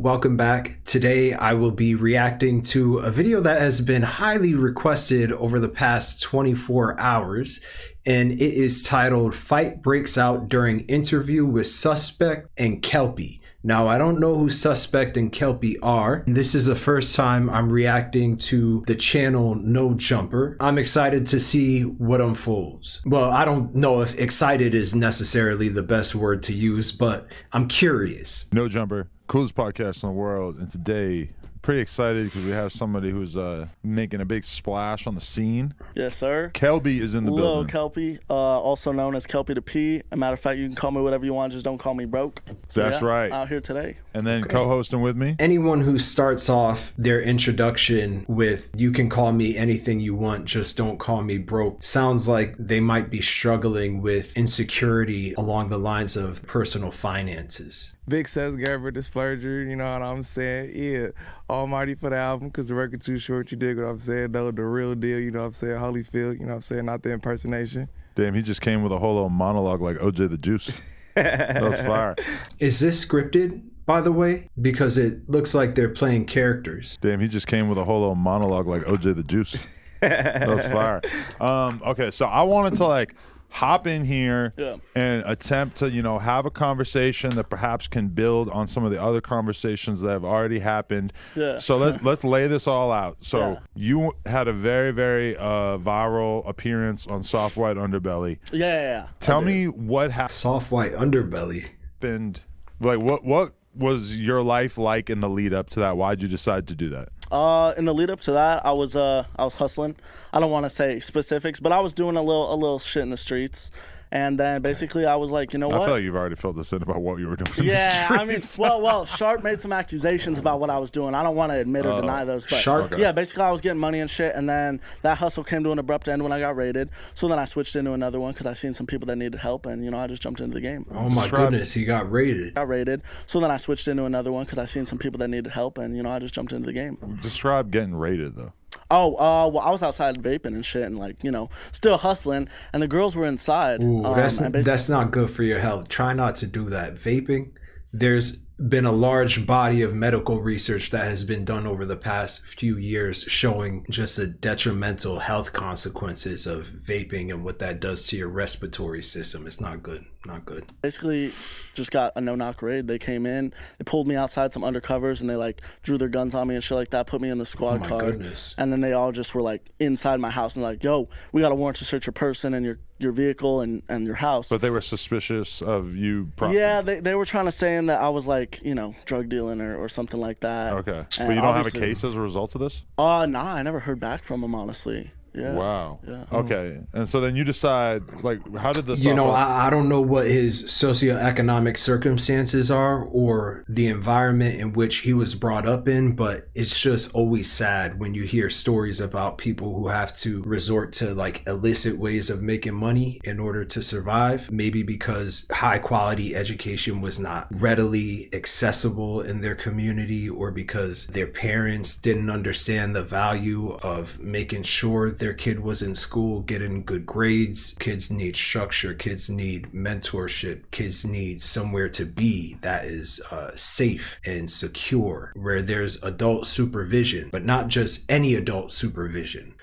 Welcome back. Today I will be reacting to a video that has been highly requested over the past 24 hours, and it is titled "Fight Breaks Out During Interview with Suspect and Kelpy." Now, I don't know who Suspect and Kelpy are. This is the first time I'm reacting to the channel No Jumper. I'm excited to see what unfolds. Well, I don't know if excited is necessarily the best word to use, but I'm curious. No Jumper, coolest podcast in the world, and today pretty excited because we have somebody who's making a big splash on the scene. Yes, sir. Kelpy is in the Hello, building. Kelpy, also known as Kelpy the P. As a matter of fact, you can call me whatever you want, just don't call me broke. So, That's right. Out here today. And then co-hosting with me. Anyone who starts off their introduction with "you can call me anything you want, just don't call me broke" sounds like they might be struggling with insecurity along the lines of personal finances. Big Seth's Garber, the splurger, you know what I'm saying? Yeah, almighty for the album, because the record too short, you dig what I'm saying? Though the real deal, you know what I'm saying? Holyfield, you know what I'm saying? Not the impersonation. Damn, he just came with a whole little monologue like OJ the Juice. That was fire. Is this scripted, by the way? Because it looks like they're playing characters. Damn, he just came with a whole little monologue like OJ the Juice. That was fire. Okay, so I wanted to hop in here and attempt to, have a conversation that perhaps can build on some of the other conversations that have already happened. Yeah. So let's lay this all out. So you had a very, very viral appearance on Soft White Underbelly. Yeah. Tell me what Soft white underbelly. happened. Like what was your life like in the lead up to that? Why'd you decide to do that? In the lead up to that, I was hustling. I don't want to say specifics, but I was doing a little shit in the streets. And then basically I was like, you know what? I feel like you've already filled this in about what you were doing. Yeah, in I the mean, streets. well, Sharp made some accusations about what I was doing. I don't want to admit or deny those, but Sharp? yeah, basically I was getting money and shit, and then that hustle came to an abrupt end when I got raided. So then I switched into another one because I seen some people that needed help, and I just jumped into the game. Oh my goodness, he got raided. So then I switched into another one because I seen some people that needed help, and I just jumped into the game. Describe getting raided though. Oh, well, I was outside vaping and shit, and still hustling, and the girls were inside. Ooh, that's not good for your health. Try not to do that. Vaping, there's been a large body of medical research that has been done over the past few years showing just the detrimental health consequences of vaping and what that does to your respiratory system. It's not good. Not good. Basically, just got a no-knock raid. They came in, they pulled me outside some undercovers, and they drew their guns on me and shit like that, put me in the squad car. Goodness. And then they all just were inside my house and like, yo, we got a warrant to search your person and your vehicle and your house. But they were suspicious of you. Yeah, they were trying to say that I was drug dealing or something like that. Okay. And But you don't have a case as a result of this? Nah, I never heard back from them, honestly. Yeah. Wow. Yeah. Okay. And so then you decide, how did this? I don't know what his socioeconomic circumstances are or the environment in which he was brought up in, but it's just always sad when you hear stories about people who have to resort to illicit ways of making money in order to survive, maybe because high quality education was not readily accessible in their community, or because their parents didn't understand the value of making sure their kid was in school getting good grades. Kids need structure, kids need mentorship, kids need somewhere to be that is safe and secure, where there's adult supervision, but not just any adult supervision,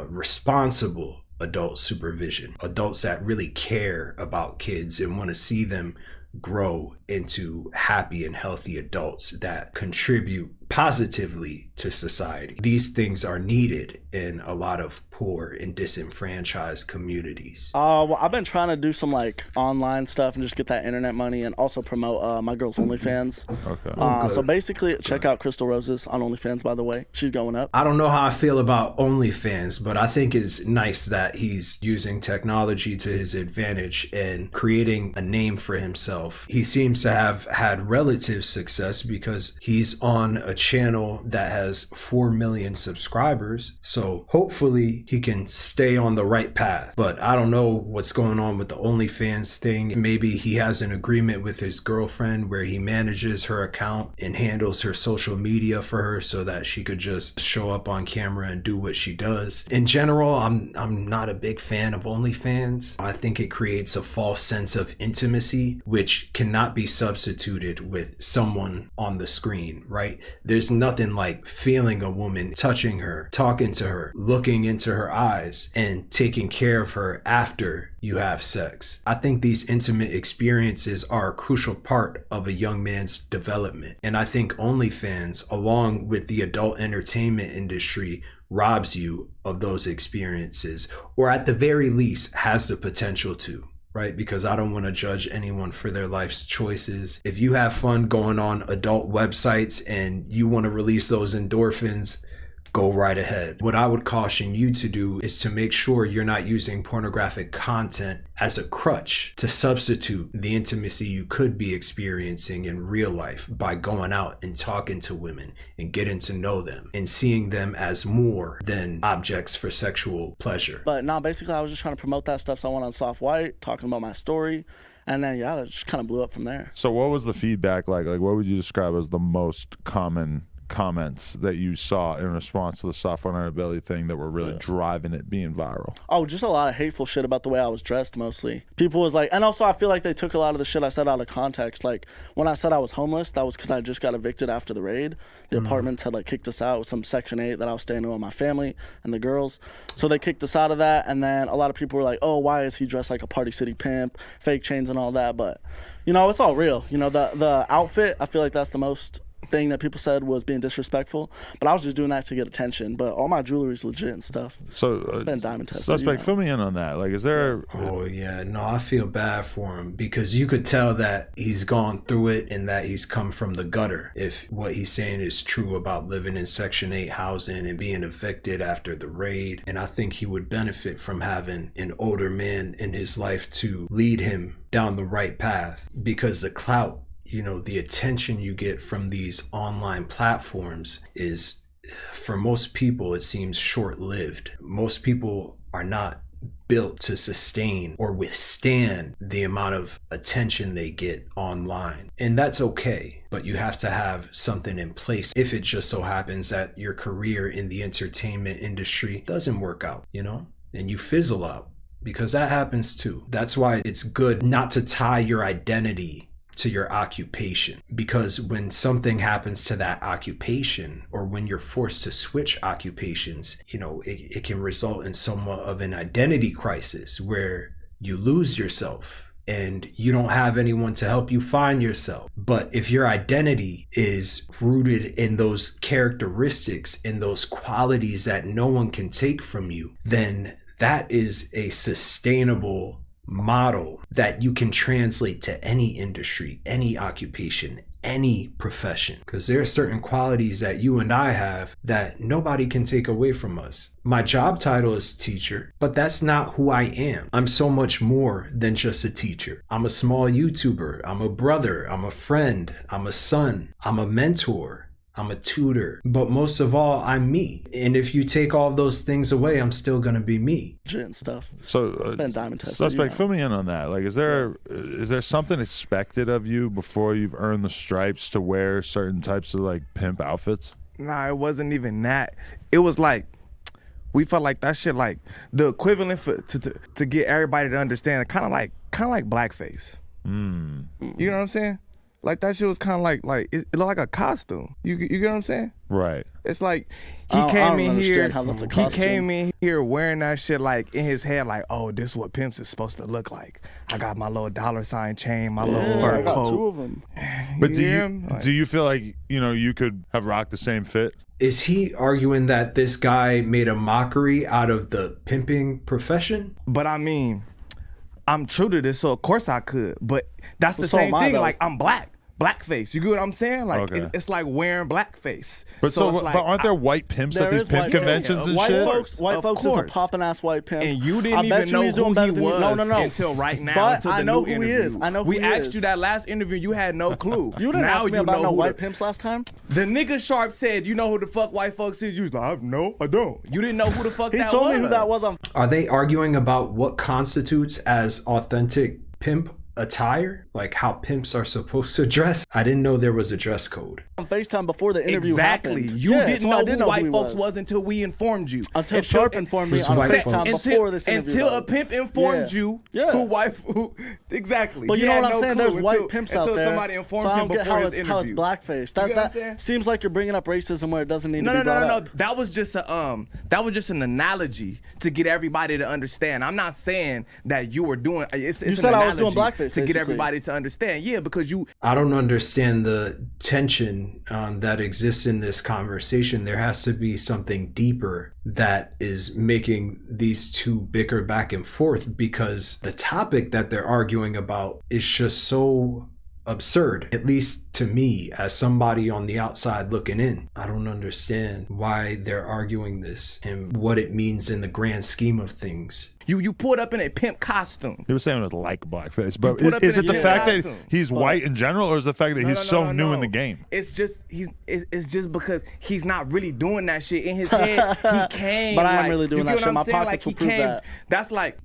responsible adult supervision, adults that really care about kids and want to see them grow into happy and healthy adults that contribute positively to society. These things are needed in a lot of poor and disenfranchised communities. Well, I've been trying to do some online stuff and just get that internet money, and also promote my girl's OnlyFans. Okay. So basically, check out Crystal Roses on OnlyFans, by the way. She's going up. I don't know how I feel about OnlyFans, but I think it's nice that he's using technology to his advantage and creating a name for himself. He seems to have had relative success because he's on a channel that has 4 million subscribers, so hopefully he can stay on the right path. But I don't know what's going on with the OnlyFans thing. Maybe he has an agreement with his girlfriend where he manages her account and handles her social media for her so that she could just show up on camera and do what she does. In general, I'm not a big fan of OnlyFans. I think it creates a false sense of intimacy, which which cannot be substituted with someone on the screen, right? There's nothing like feeling a woman, touching her, talking to her, looking into her eyes, and taking care of her after you have sex. I think these intimate experiences are a crucial part of a young man's development. And I think OnlyFans, along with the adult entertainment industry, robs you of those experiences, or at the very least has the potential to, right? Because I don't want to judge anyone for their life's choices. If you have fun going on adult websites and you want to release those endorphins, go right ahead. What I would caution you to do is to make sure you're not using pornographic content as a crutch to substitute the intimacy you could be experiencing in real life by going out and talking to women and getting to know them and seeing them as more than objects for sexual pleasure. But no, basically I was just trying to promote that stuff, so I went on Soft White, talking about my story, and then yeah, that just kind of blew up from there. So what was the feedback like? Like, what would you describe as the most common comments that you saw in response to the soft one underbelly thing that were really driving it being viral? Oh, just a lot of hateful shit about the way I was dressed mostly. People was like, and also I feel like they took a lot of the shit I said out of context. Like when I said I was homeless, that was because I just got evicted after the raid. The apartments had like kicked us out with some Section 8 that I was staying in with my family and the girls. So they kicked us out of that, and then a lot of people were like, oh, why is he dressed like a Party City pimp, fake chains and all that? But you know, it's all real. You know, the outfit, I feel like that's the most thing that people said was being disrespectful, but I was just doing that to get attention. But all my jewelry is legit and stuff. So been diamond tested. Suspect, fill me in on that. Like, is there Oh yeah, no, I feel bad for him because you could tell that he's gone through it and that he's come from the gutter. If what he's saying is true about living in Section 8 housing and being evicted after the raid, and I think he would benefit from having an older man in his life to lead him down the right path, because the clout, you know, the attention you get from these online platforms is, for most people, it seems short-lived. Most people are not built to sustain or withstand the amount of attention they get online. And that's okay, but you have to have something in place if it just so happens that your career in the entertainment industry doesn't work out, you know, and you fizzle out, because that happens too. That's why it's good not to tie your identity to your occupation, because when something happens to that occupation, or when you're forced to switch occupations, you know, it can result in somewhat of an identity crisis where you lose yourself and you don't have anyone to help you find yourself. But if your identity is rooted in those characteristics, in those qualities that no one can take from you, then that is a sustainable model that you can translate to any industry, any occupation, any profession, because there are certain qualities that you and I have that nobody can take away from us. My job title is teacher, but that's not who I am. I'm so much more than just a teacher. I'm a small YouTuber, I'm a brother, I'm a friend, I'm a son, I'm a mentor, I'm a tutor, but most of all, I'm me. And if you take all of those things away, I'm still gonna be me. And stuff. So, been diamond tested. Suspect, fill me in on that. Like, is there something expected of you before you've earned the stripes to wear certain types of like pimp outfits? Nah, it wasn't even that. It was like, we felt like that shit, like the equivalent for to get everybody to understand, kind of like blackface. You know what I'm saying? Like that shit was kind of like it looked like a costume. You get what I'm saying? Right. It's like he came in here wearing that shit like in his head, like, oh, this is what pimps is supposed to look like. I got my little $sign chain, my little fur I got coat. 2 of them. But do you feel like, you know, you could have rocked the same fit? Is he arguing that this guy made a mockery out of the pimping profession? But I mean, I'm true to this, so of course I could. But that's the So same am I, thing. though. Like, I'm blackface. You get what I'm saying? Like, Okay. it's like wearing blackface. But it's but like, aren't there white pimps at There these is pimp white- conventions and white shit? White folks is a poppin' ass white pimp. And you I didn't bet even you know he's doing who better he than you. was No. until right now. But Until I the know new who interview. he is. I know who we he asked is. you that last interview. You had no clue. You didn't now ask me you about know no who white pimps last time. The nigga Sharp said, you know who the fuck white folks is? You was like, no, I don't. You didn't know who the fuck He that told was. me who that was. Are they arguing about what constitutes as authentic pimp attire, like how pimps are supposed to dress. I didn't know there was a dress code. On FaceTime before the interview Exactly. happened. You Yeah, didn't so I know who white he folks was until we informed you. Until Sharp informed me on white FaceTime folks. before this interview. Until though. a pimp informed you who exactly. But you He know had what I'm no saying? clue There's white until- pimps out until there. somebody informed so I him don't get before how his it's, how it's interview. blackface. You get what I'm saying? That seems like you're bringing up racism where it doesn't need to be No. brought up. That was just an analogy to get everybody to understand. I'm not saying that you were doing. It's You an said I was doing analogy blackface, to get basically. everybody to understand. Yeah, because you. I don't understand the tension that exists in this conversation. There has to be something deeper that is making these two bicker back and forth, because the topic that they're arguing about is just so absurd, at least to me as somebody on the outside looking in. I don't understand why they're arguing this and what it means in the grand scheme of things. You pulled up in a pimp costume. He was saying it was like blackface, but put up is in it a the fact that costume. he's white in general, or is the fact that he's so new in the game? It's just it's just because he's not really doing that shit in his head. He came, But I am like, really doing you that get shit. what My I'm saying? pockets Like will he prove came. that. That's like,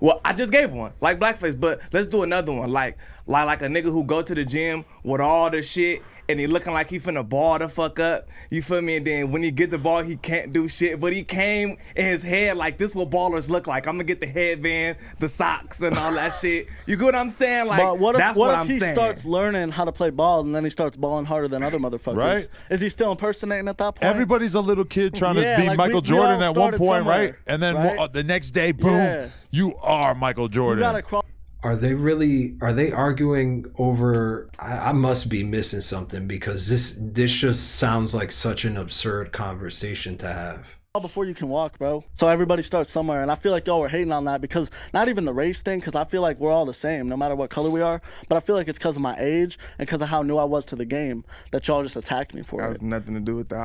well, I just gave one like blackface, but let's do another one like a nigga who go to the gym with all the shit. And he looking like he finna ball the fuck up. You feel me? And then when he get the ball, he can't do shit. But he came in his head like, this what ballers look like. I'm gonna get the headband, the socks, and all that shit. You get what I'm saying? Like, But what if, that's what what if I'm he saying. starts learning how to play ball and then he starts balling harder than other motherfuckers? Right. Is he still impersonating at that point? Everybody's a little kid trying Yeah, to be like Michael we Jordan all at one started point, somewhere, right? And then right? The next day, boom, Yeah. you are Michael You Jordan. gotta cross. Are they arguing over, I must be missing something, because this just sounds like such an absurd conversation to have. Before you can walk, bro. So everybody starts somewhere, and I feel like y'all were hating on that, because not even the race thing, because I feel like we're all the same no matter what color we are, but I feel like it's because of my age and because of how new I was to the game that y'all just attacked me for That it. has nothing to do with that.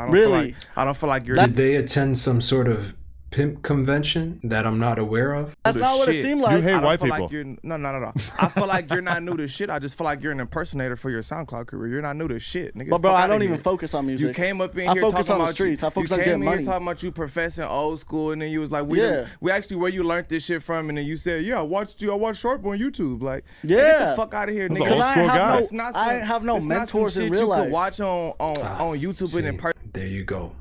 I don't feel like you're. Did they attend some sort of pimp convention that I'm not aware of? That's not what it seemed like. You hate I don't white feel people. like you're no. I feel like you're not new to shit. I just feel like you're an impersonator for your SoundCloud career. You're not new to shit, nigga. But bro, Fuck I outta don't here. even focus on music. You came up in I here focus talking on the about streets. I focus you on came getting in money. here talking about you professing old school, and then you was like, we actually where you learned this shit from, and then you said, yeah, I watched Sharp on YouTube. Like, Yeah. get the fuck out of here, That's nigga. an old school guy. It's not I have no it's not some mentors in shit real you life. could watch on YouTube See, and in person. there you go.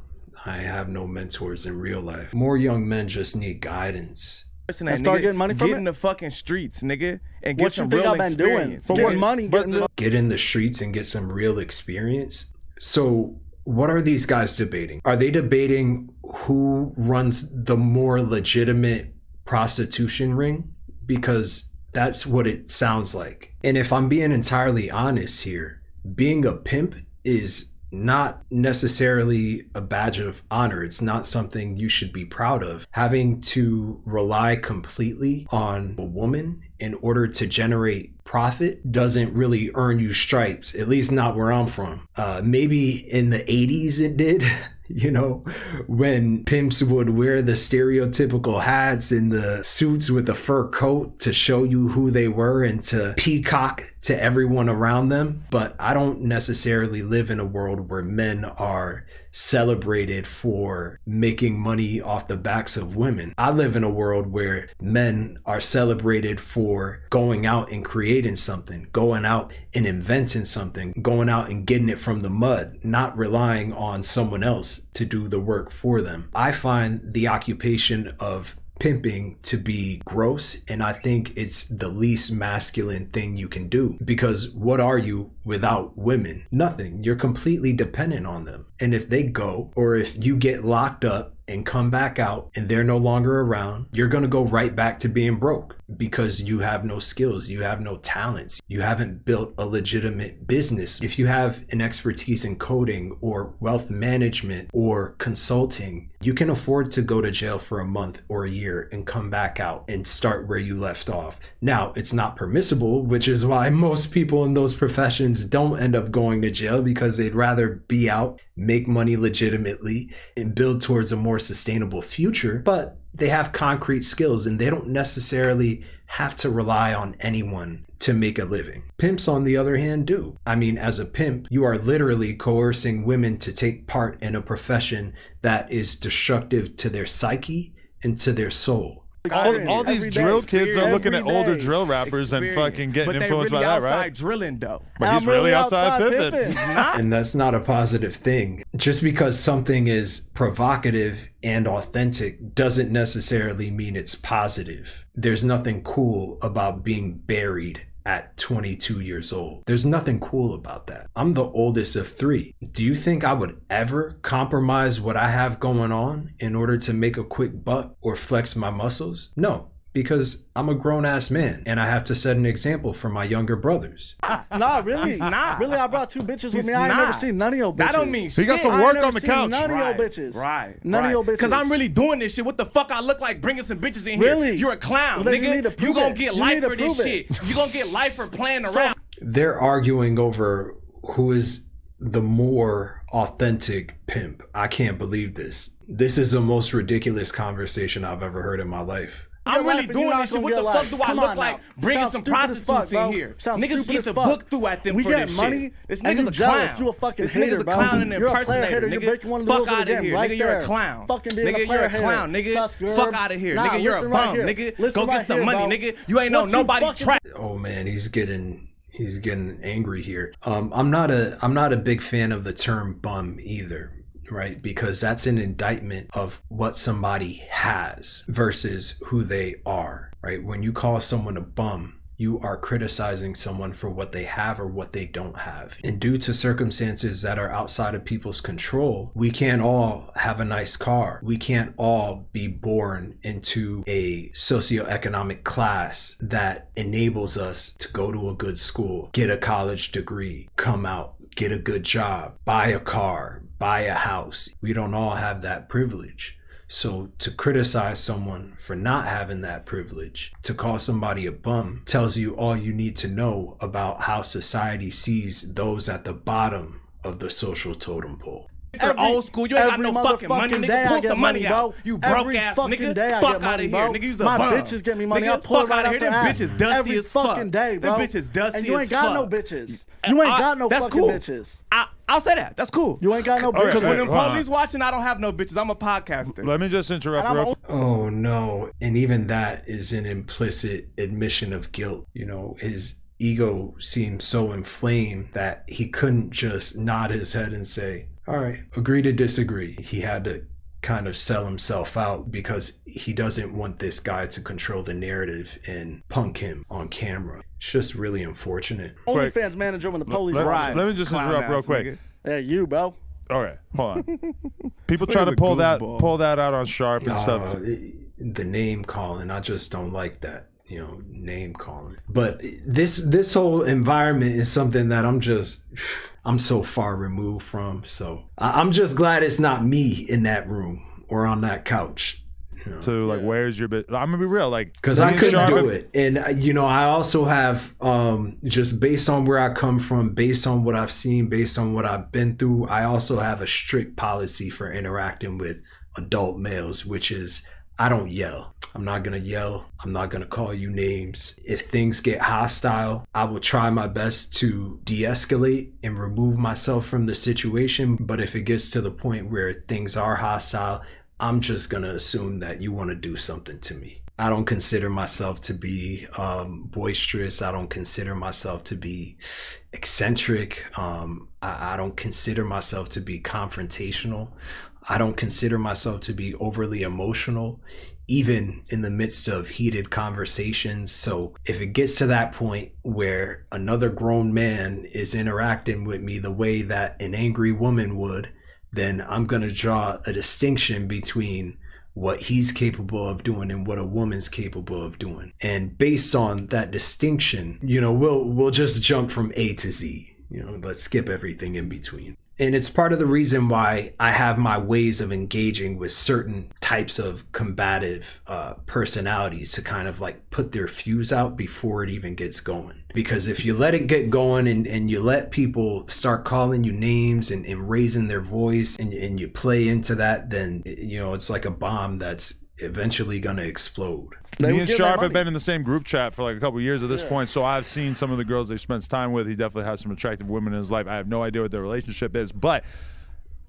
I have no mentors in real life. More young men just need guidance. And start getting money from get it? in the fucking streets, nigga, and get What you some think real I've been doing? experience. Getting nigga. money, getting real. Get in the streets and get some real experience. So what are these guys debating? Are they debating who runs the more legitimate prostitution ring? Because that's what it sounds like. And if I'm being entirely honest here, being a pimp is not necessarily a badge of honor. It's not something you should be proud of. Having to rely completely on a woman in order to generate profit doesn't really earn you stripes, at least not where I'm from. Maybe in the 80s it did. You know, when pimps would wear the stereotypical hats and the suits with the fur coat to show you who they were and to peacock to everyone around them. But I don't necessarily live in a world where men are celebrated for making money off the backs of women. I live in a world where men are celebrated for going out and creating something, going out and inventing something, going out and getting it from the mud, not relying on someone else to do the work for them. I find the occupation of pimping to be gross, and I think it's the least masculine thing you can do, because what are you without women? Nothing. You're completely dependent on them. And if they go, or if you get locked up and come back out and they're no longer around, you're going to go right back to being broke, because you have no skills, you have no talents, you haven't built a legitimate business. If you have an expertise in coding or wealth management or consulting, you can afford to go to jail for a month or a year and come back out and start where you left off. Now, it's not permissible, which is why most people in those professions don't end up going to jail, because they'd rather be out, make money legitimately, and build towards a more sustainable future. But they have concrete skills and they don't necessarily have to rely on anyone to make a living. Pimps, on the other hand, do. I mean, as a pimp, you are literally coercing women to take part in a profession that is destructive to their psyche and to their soul. All these Every day. drill kids are looking at Every older day. drill rappers and fucking getting influenced by that, right? Drilling though. But he's really outside pimping. And that's not a positive thing. Just because something is provocative and authentic doesn't necessarily mean it's positive. There's nothing cool about being buried at 22 years old. There's nothing cool about that. I'm the oldest of 3. Do you think I would ever compromise what I have going on in order to make a quick buck or flex my muscles? No, because I'm a grown-ass man and I have to set an example for my younger brothers. Nah, really? He's not. Really, I brought 2 bitches with He's me. I ain't never not. seen none of your bitches. That don't mean He got shit. some I ain't work never on the seen couch. None of your bitches. None of your bitches. Because I'm really doing this shit. What the fuck I look like bringing some bitches in here? Really? You're a clown, Well, then you need to nigga. prove You gonna it. get You life need to for this prove shit. it. You gonna get life for playing around. They're arguing over who is the more authentic pimp. I can't believe this. This is the most ridiculous conversation I've ever heard in my life. I'm really life and doing you're this not shit. What gonna the get fuck do life. I Come look on like now. bringing Sounds some stupid as prostitutes fuck, bro. in here? Sounds Niggas stupid get as the fuck. book through at them We for get this money, shit. This and nigga's you a jealous. clown. You a fucking This hater, nigga's a bro. clown and You're a player impersonator, hater. You're nigga. making one of the Fuck rules of out the of game here, right nigga. You're a there. clown. Fucking being Nigga, a you're player a clown, hater. nigga. Sus, girl. Fuck out of here, Nah, nigga. You're a listen right bum, here. nigga. Listen Go get right some here, money, bro. nigga. You ain't know What you nobody fucking- track. Oh man, he's getting angry here. I'm not a big fan of the term bum either, right? Because that's an indictment of what somebody has versus who they are, right? When you call someone a bum, you are criticizing someone for what they have or what they don't have. And due to circumstances that are outside of people's control, we can't all have a nice car. We can't all be born into a socioeconomic class that enables us to go to a good school, get a college degree, come out, get a good job, buy a car, buy a house. We don't all have that privilege. So to criticize someone for not having that privilege, to call somebody a bum, tells you all you need to know about how society sees those at the bottom of the social totem pole. Mr. Old school, you ain't got every no fucking money, motherfucking day nigga. I Pull get some money money, out. bro. You broke Every ass fucking nigga. day I Fuck get out money, of here, bro. nigga. You's a My bum. bitches get me money. Nigga, I pull fuck it right out of here. out Them their bitches ass. dusty Every as fuck. fucking day, bro. Them bitches dusty and you as ain't got no fuck. bitches. You ain't got no That's fucking cool. bitches. I'll say that. That's cool. You ain't got no Okay, bitches. Because when them hold on. police watching, I don't have no bitches. I'm a podcaster. Let me just interrupt And I'm real Oh no. And even that is an implicit admission of guilt. You know, his ego seemed so inflamed that he couldn't just nod his head and say, all right, agree to disagree. He had to kind of sell himself out because he doesn't want this guy to control the narrative and punk him on camera. It's just really unfortunate. Quick. OnlyFans manager when the police Let, watching. let me just Clown interrupt real ass quick. nigga. Yeah, you, bro. Okay, hold on. People This try to nigga's a pull goofball. that out on Sharp and stuff. The name calling, I just don't like that. You know, name calling. But this whole environment is something that I'm so far removed from. So I'm just glad it's not me in that room or on that couch. You know? To like, where's your bit? I'm gonna be real, like, Because me I and couldn't Sharp do have- it. And, you know, I also have, just based on where I come from, based on what I've seen, based on what I've been through, I also have a strict policy for interacting with adult males, which is I don't yell. I'm not going to yell. I'm not going to call you names. If things get hostile, I will try my best to de-escalate and remove myself from the situation. But if it gets to the point where things are hostile, I'm just going to assume that you want to do something to me. I don't consider myself to be boisterous. I don't consider myself to be eccentric. I don't consider myself to be confrontational. I don't consider myself to be overly emotional, even in the midst of heated conversations. So if it gets to that point where another grown man is interacting with me the way that an angry woman would, then I'm going to draw a distinction between what he's capable of doing and what a woman's capable of doing. And based on that distinction, you know, we'll just jump from A to Z. You know, let's skip everything in between. And it's part of the reason why I have my ways of engaging with certain types of combative personalities to kind of like put their fuse out before it even gets going. Because if you let it get going and you let people start calling you names and raising their voice and you play into that, then, you know, it's like a bomb that's eventually going to explode. Me and Sharp have been in the same group chat for like a couple of years at this point, so I've seen some of the girls they spends time with. He definitely has some attractive women in his life. I have no idea what their relationship is, but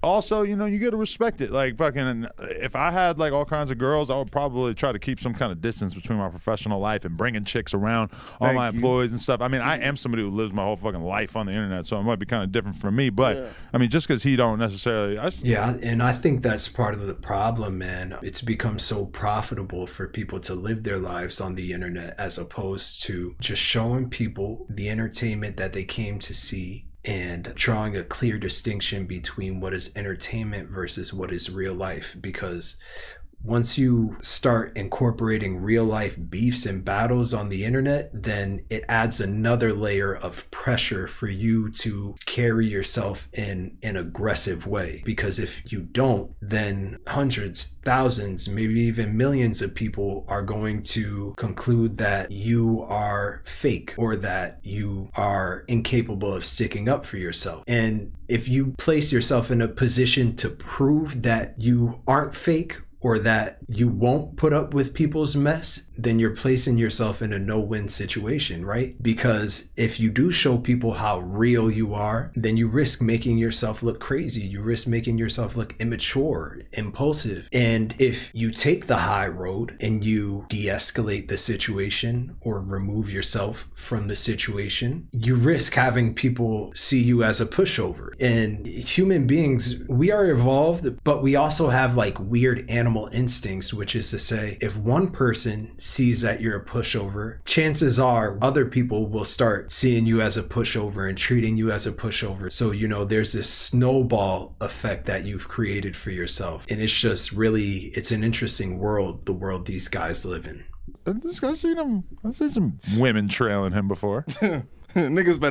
also, you know, you got to respect it. Like, fucking, if I had like all kinds of girls, I would probably try to keep some kind of distance between my professional life and bringing chicks around all my employees and stuff. I mean, I am somebody who lives my whole fucking life on the internet, so it might be kind of different from me. But I mean, just because he don't necessarily, and I think that's part of the problem, man. It's become so profitable for people to live their lives on the internet as opposed to just showing people the entertainment that they came to see and drawing a clear distinction between what is entertainment versus what is real life. Because once you start incorporating real life beefs and battles on the internet, then it adds another layer of pressure for you to carry yourself in an aggressive way. Because if you don't, then hundreds, thousands, maybe even millions of people are going to conclude that you are fake or that you are incapable of sticking up for yourself. And if you place yourself in a position to prove that you aren't fake or that you won't put up with people's mess, then you're placing yourself in a no-win situation, right? Because if you do show people how real you are, then you risk making yourself look crazy. You risk making yourself look immature, impulsive. And if you take the high road and you de-escalate the situation or remove yourself from the situation, you risk having people see you as a pushover. And human beings, we are evolved, but we also have like weird animal instincts, which is to say, if one person sees that you're a pushover, chances are other people will start seeing you as a pushover and treating you as a pushover. So, you know, there's this snowball effect that you've created for yourself. And it's just really, it's an interesting world, the world these guys live in. I've seen some women trailing him before. Niggas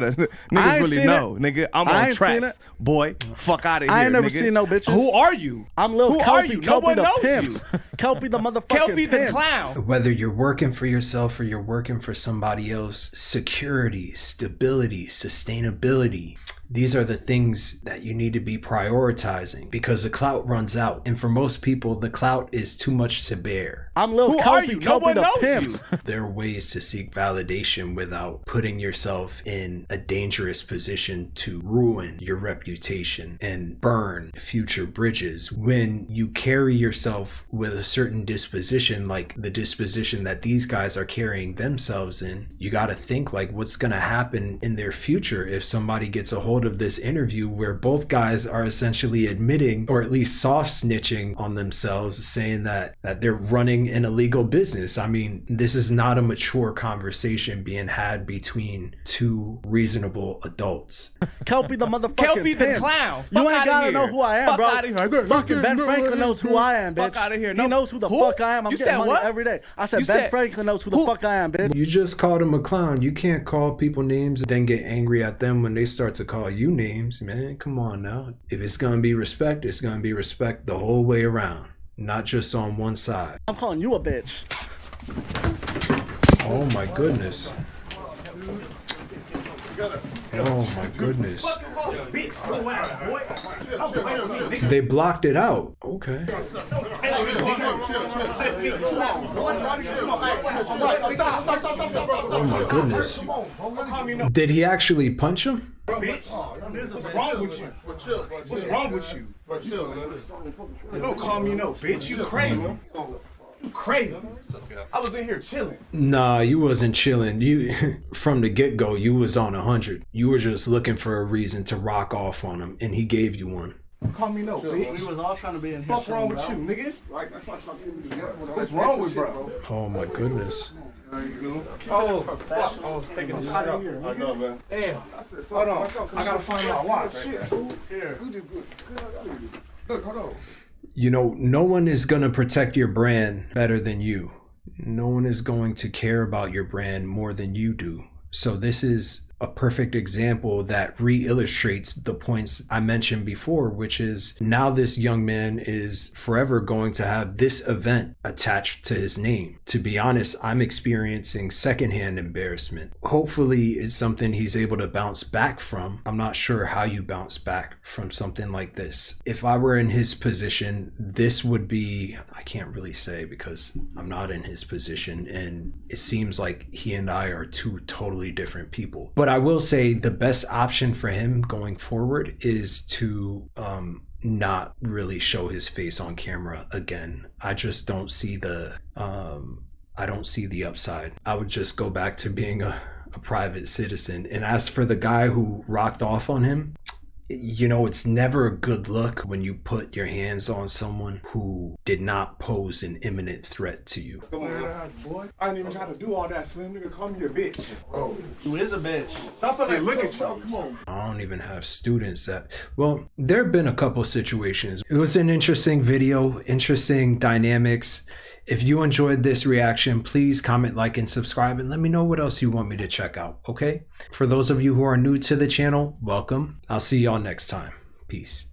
really know, nigga. I'm on tracks, boy. Fuck out of here. I ain't never nigga. seen no bitches. Who are you? I'm Lil Who Kelpy. are you? No Kelpy one the knows pimp. you. Kelpy the motherfucking Kelpy the pimp. clown. Whether you're working for yourself or you're working for somebody else, security, stability, sustainability, these are the things that you need to be prioritizing because the clout runs out. And for most people, the clout is too much to bear. I'm Lil Who Kelpy. are you? No Kelpy one the knows pimp. you. There are ways to seek validation without putting yourself in a dangerous position to ruin your reputation and burn future bridges. When you carry yourself with a certain disposition, like the disposition that these guys are carrying themselves in, you got to think like what's going to happen in their future if somebody gets a hold of this interview where both guys are essentially admitting or at least soft snitching on themselves, saying that they're running an illegal business. I mean, this is not a mature conversation being had between two reasonable adults. Kelpy the motherfucking Kelpy the pimp. clown. You Fuck ain't outta gotta here. know who I am, Fuck bro. outta here. Fucking Ben Franklin knows who I am, bitch. Fuck outta here. He No. knows who the Who? fuck I am. I'm You getting said money what? every day. I said You Ben said- Franklin knows who the fuck I am, bitch. You just called him a clown. You can't call people names and then get angry at them when they start to call you names, man. Come on now. If it's gonna be respect, it's gonna be respect the whole way around, not just on one side. I'm calling you a bitch. Oh my goodness. Oh my goodness. They blocked it out. Okay. Oh my goodness. Did he actually punch him? What's wrong with you? What's wrong with you? You don't call me no bitch. You crazy. You crazy. I was in here chilling. Nah, you wasn't chilling. You from the get-go, you was on 100. You were just looking for a reason to rock off on him, and he gave you one. Call me no bitch. We was all trying to be in here. What's wrong with you, nigga? What's wrong with bro? Oh my goodness. Oh, fuck. I was taking a shot. I know, man. Damn. Hold on. I gotta find my watch. Here. Look, hold on. You know, no one is going to protect your brand better than you. No one is going to care about your brand more than you do. So this is a perfect example that re-illustrates the points I mentioned before, which is now this young man is forever going to have this event attached to his name. To be honest, I'm experiencing secondhand embarrassment. Hopefully it's something he's able to bounce back from. I'm not sure how you bounce back from something like this. If I were in his position, this would be, I can't really say because I'm not in his position, and it seems like he and I are two totally different people. But But I will say the best option for him going forward is to not really show his face on camera again. I just don't see the upside. I would just go back to being a private citizen. And as for the guy who rocked off on him, you know, it's never a good look when you put your hands on someone who did not pose an imminent threat to you. Come on, boy. I didn't even try to do all that, Slim. Nigga, call me a bitch. Oh. Who is a bitch? Stop it. Hey, look at y'all. Come on. I don't even have students that, well, there have been a couple situations. It was an interesting video, interesting dynamics. If you enjoyed this reaction, please comment, like, and subscribe, and let me know what else you want me to check out, okay? For those of you who are new to the channel, welcome. I'll see y'all next time. Peace.